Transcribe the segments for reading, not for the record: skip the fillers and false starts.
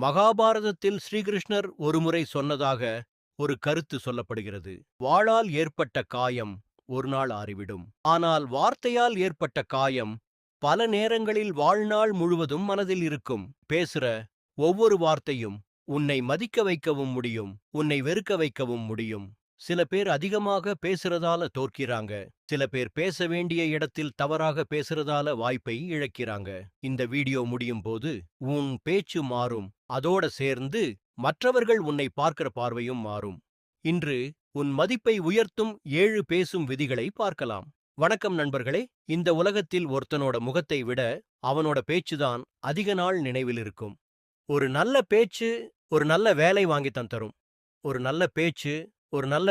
மகாபாரதத்தில் ஸ்ரீகிருஷ்ணர் ஒருமுறை சொன்னதாக ஒரு கருத்து சொல்லப்படுகிறது. வாளால் ஏற்பட்ட காயம் ஒரு நாள் ஆறிவிடும். ஆனால் வார்த்தையால் ஏற்பட்ட காயம் பல நேரங்களில் வாழ்நாள் முழுவதும் மனதில் இருக்கும். பேசுற ஒவ்வொரு வார்த்தையும் உன்னை மதிக்க வைக்கவும் முடியும், உன்னை வெறுக்க வைக்கவும் முடியும். சில பேர் அதிகமாக பேசுறதால தோற்கிறாங்க. சில பேர் பேச வேண்டிய இடத்தில் தவறாக பேசுறதால வாய்ப்பை இழக்கிறாங்க. இந்த வீடியோ முடியும் போது உன் பேச்சு மாறும். அதோட சேர்ந்து மற்றவர்கள் உன்னை பார்க்கிற பார்வையும் மாறும். இன்று உன் மதிப்பை உயர்த்தும் 7 பேசும் விதிகளை பார்க்கலாம். வணக்கம் நண்பர்களே. இந்த உலகத்தில் ஒருத்தனோட முகத்தை விட அவனோட பேச்சுதான் அதிக நாள் நினைவில் இருக்கும். ஒரு நல்ல பேச்சு ஒரு நல்ல வேலை வாங்கித்தான் தரும். ஒரு நல்ல பேச்சு ஒரு நல்ல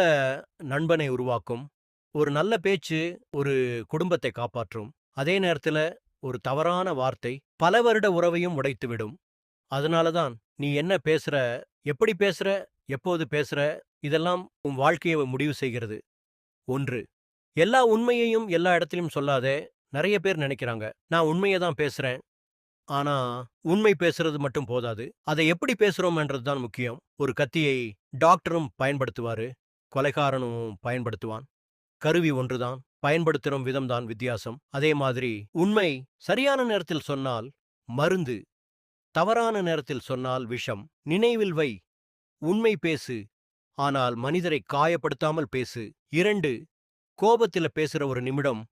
நண்பனை உருவாக்கும். ஒரு நல்ல பேச்சு ஒரு குடும்பத்தை காப்பாற்றும். அதே நேரத்துல ஒரு தவறான வார்த்தை பல வருட உறவையும் உடைத்துவிடும். அதனாலதான் நீ என்ன பேசுற, எப்படி பேசுற, எப்போது பேசுற, இதெல்லாம் உன் வாழ்க்கையை முடிவு செய்கிறது. 1. எல்லா உண்மையையும் எல்லா இடத்திலும் சொல்லாதே. நிறைய பேர் நினைக்கிறாங்க, நான் உண்மையை தான் பேசுறேன். ஆனா உண்மை பேசுறது மட்டும் போதாது, அதை எப்படி பேசுறோம்ன்றதுதான் முக்கியம். ஒரு கத்தியை டாக்டரும் பயன்படுத்துவாரு, கொலைகாரனும் பயன்படுத்துவான். கருவி ஒன்றுதான், பயன்படுத்தும் விதம்தான் வித்தியாசம். அதே மாதிரி உண்மை சரியான நேரத்தில் சொன்னால் மருந்து, தவறான நேரத்தில் சொன்னால் விஷம். நினைவில் வை, உண்மை பேசு, ஆனால் மனிதரை காயப்படுத்தாமல் பேசு. 2. கோபத்தில பேசுற ஒரு நிமிடம்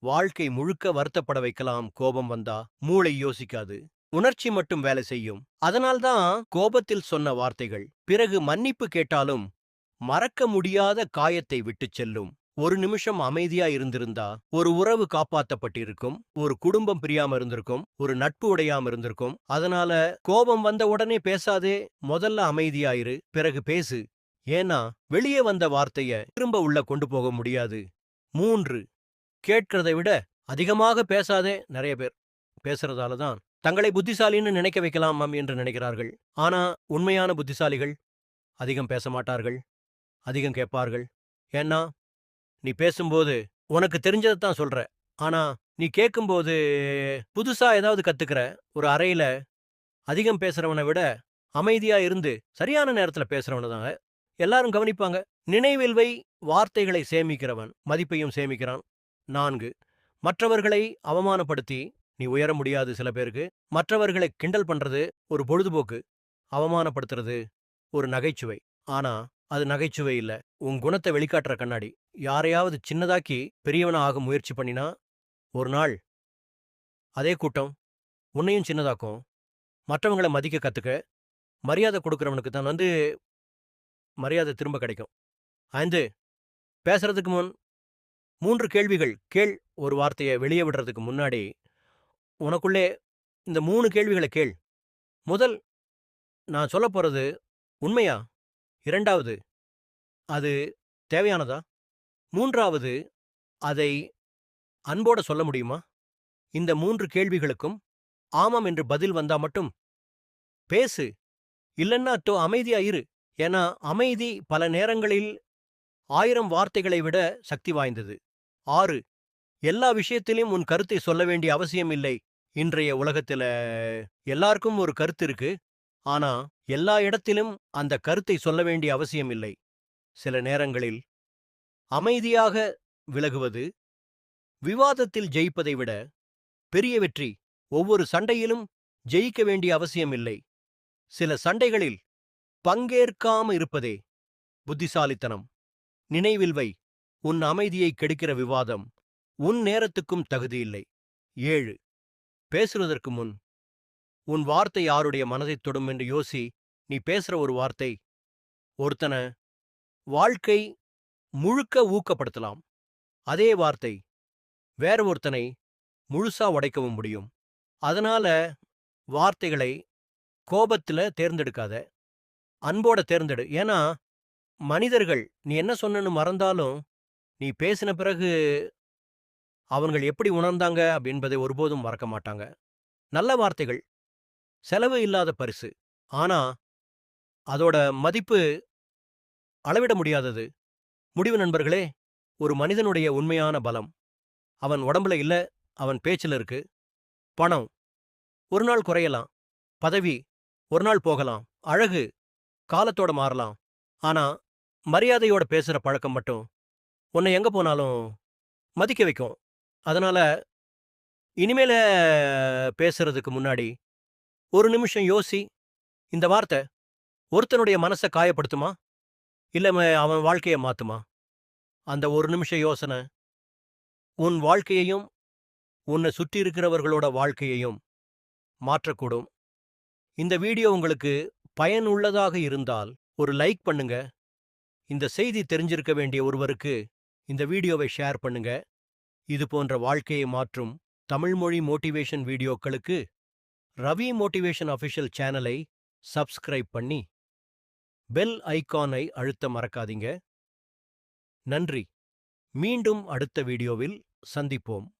வாழ்க்கை முழுக்க வருத்தப்பட வைக்கலாம். கோபம் வந்தா மூளை யோசிக்காது, உணர்ச்சி மட்டும் வேலை செய்யும். அதனால்தான் கோபத்தில் சொன்ன வார்த்தைகள் பிறகு மன்னிப்பு கேட்டாலும் மறக்க முடியாத காயத்தை விட்டுச் செல்லும். ஒரு நிமிஷம் அமைதியா இருந்திருந்தா ஒரு உறவு காப்பாத்தப்பட்டிருக்கும், ஒரு குடும்பம் பிரியாம இருந்திருக்கும், ஒரு நட்பு உடையாம இருந்திருக்கும். அதனால கோபம் வந்த உடனே பேசாதே, முதல்ல அமைதியாயிரு, பிறகு பேசு. ஏன்னா வெளியே வந்த வார்த்தைய திரும்ப உள்ள கொண்டு போக முடியாது. 3. கேட்கிறதை விட அதிகமாக பேசாதே. நிறைய பேர் பேசுறதால தான் தங்களை புத்திசாலின்னு நினைக்க வைக்கலாம் என்று நினைக்கிறார்கள். ஆனா உண்மையான புத்திசாலிகள் அதிகம் பேச மாட்டார்கள், அதிகம் கேட்பார்கள். ஏன்னா நீ பேசும்போது உனக்கு தெரிஞ்சதைத்தான் சொல்ற, ஆனா நீ கேட்கும்போது புதுசா ஏதாவது கத்துக்கிற. ஒரு அறையில அதிகம் பேசுறவனை விட அமைதியா இருந்து சரியான நேரத்துல பேசுறவனை தான் எல்லாரும் கவனிப்பாங்க. நினைவில் வை, வார்த்தைகளை சேமிக்கிறவன் மதிப்பையும் சேமிக்கிறான். 4. மற்றவர்களை அவமானப்படுத்தி நீ உயர முடியாது. சில பேருக்கு மற்றவர்களை கிண்டல் பண்றது ஒரு பொழுதுபோக்கு, அவமானப்படுத்துறது ஒரு நகைச்சுவை. ஆனா அது நகைச்சுவை இல்ல, உன் குணத்தை வெளிக்காட்டுற கண்ணாடி. யாரையாவது சின்னதாக்கி பெரியவனா ஆக முயற்சி பண்ணினா ஒரு நாள் அதே கூட்டம் உன்னையும் சின்னதாக்கும். மற்றவங்களை மதிக்க கத்துக்க. மரியாதை கொடுக்கிறவனுக்கு தான் மரியாதை திரும்ப கிடைக்கும். 5. பேசுறதுக்கு முன் 3 கேள்விகள் கேள். ஒரு வார்த்தையை வெளியே விடுறதுக்கு முன்னாடி உனக்குள்ளே இந்த 3 கேள்விகளை கேள். முதல், நான் சொல்ல போறது உண்மையா? 2வது, அது தேவையானதா? 3வது, அதை அன்போட சொல்ல முடியுமா? இந்த 3 கேள்விகளுக்கும் ஆமாம் என்று பதில் வந்தா மட்டும் பேசு, இல்லன்னா அமைதியா இரு. ஏன்னா அமைதி பல நேரங்களில் 1000 வார்த்தைகளை விட சக்தி வாய்ந்தது. 6. எல்லா விஷயத்திலும் உன் கருத்தை சொல்ல வேண்டிய அவசியம் இல்லை. இன்றைய உலகத்துல எல்லாருக்கும் ஒரு கருத்து இருக்கு, ஆனா எல்லா இடத்திலும் அந்த கருத்தை சொல்ல வேண்டிய அவசியம் இல்லை. சில நேரங்களில் அமைதியாக விலகுவது விவாதத்தில் ஜெயிப்பதை விட பெரிய வெற்றி. ஒவ்வொரு சண்டையிலும் ஜெயிக்க வேண்டிய அவசியம் இல்லை. சில சண்டைகளில் பங்கேற்காம இருப்பதே புத்திசாலித்தனம். நினைவில் வை, உன் அமைதியை கெடுக்கிற விவாதம் உன் நேரத்துக்கும் தகுதியில்லை. 7. பேசுவதற்கு முன் உன் வார்த்தை யாருடைய மனதைத் தொடும் என்று யோசி. நீ பேசுற ஒரு வார்த்தை ஒருத்தன வாழ்க்கை முழுக்க ஊக்கப்படுத்தலாம். அதே வார்த்தை வேற ஒருத்தனை முழுசா உடைக்கவும் முடியும். அதனால வார்த்தைகளை கோபத்துல தேர்ந்தெடுக்காத, அன்போட தேர்ந்தெடு. ஏன்னா மனிதர்கள் நீ என்ன சொன்னன்னு மறந்தாலும் நீ பேசின பிறகு அவங்கள் எப்படி உணர்ந்தாங்க என்பதை ஒருபோதும் மறக்க மாட்டாங்க. நல்ல வார்த்தைகள் செலவு இல்லாத பரிசு, ஆனா அதோட மதிப்பு அளவிட முடியாதது. முடிவு நண்பர்களே, ஒரு மனிதனுடைய உண்மையான பலம் அவன் உடம்புல இல்ல, அவன் பேச்சுல இருக்கு. பணம் ஒரு நாள் குறையலாம், பதவி ஒரு நாள் போகலாம். அழகு காலத்தோட மாறலாம். ஆனா, மரியாதையோட பேசுற பழக்கம் மட்டும் உன்னை எங்க போனாலும் மதிக்க வைக்கும். அதனால இனிமேல பேசுறதுக்கு முன்னாடி ஒரு நிமிஷம் யோசி. இந்த வார்த்தை ஒருத்தனுடைய மனச காயப்படுத்துமா? இல்ல அவன் வாழ்க்கைய மாத்துமா? அந்த ஒரு நிமிஷ யோசனை உன் வாழ்க்கையையும், உன்னை சுற்றி இருக்கிறவர்களோட வாழ்க்கையையும் மாற்றக்கூடும். இந்த வீடியோ உங்களுக்கு பயனுள்ளதாக இருந்தால் ஒரு லைக் பண்ணுங்க. இந்த செய்தி தெரிஞ்சிருக்க வேண்டிய ஒருவருக்கு இந்த வீடியோவை ஷேர் பண்ணுங்க. இது போன்ற வாழ்க்கையை மாற்றும் தமிழ் மொழி மோட்டிவேஷன் வீடியோக்களுக்கு ரவி மோட்டிவேஷன் அஃபிஷியல் சேனலை சப்ஸ்கிரைப் பண்ணி பெல் ஐகானை அழுத்த மறக்காதீங்க. நன்றி. மீண்டும் அடுத்த வீடியோவில் சந்திப்போம்.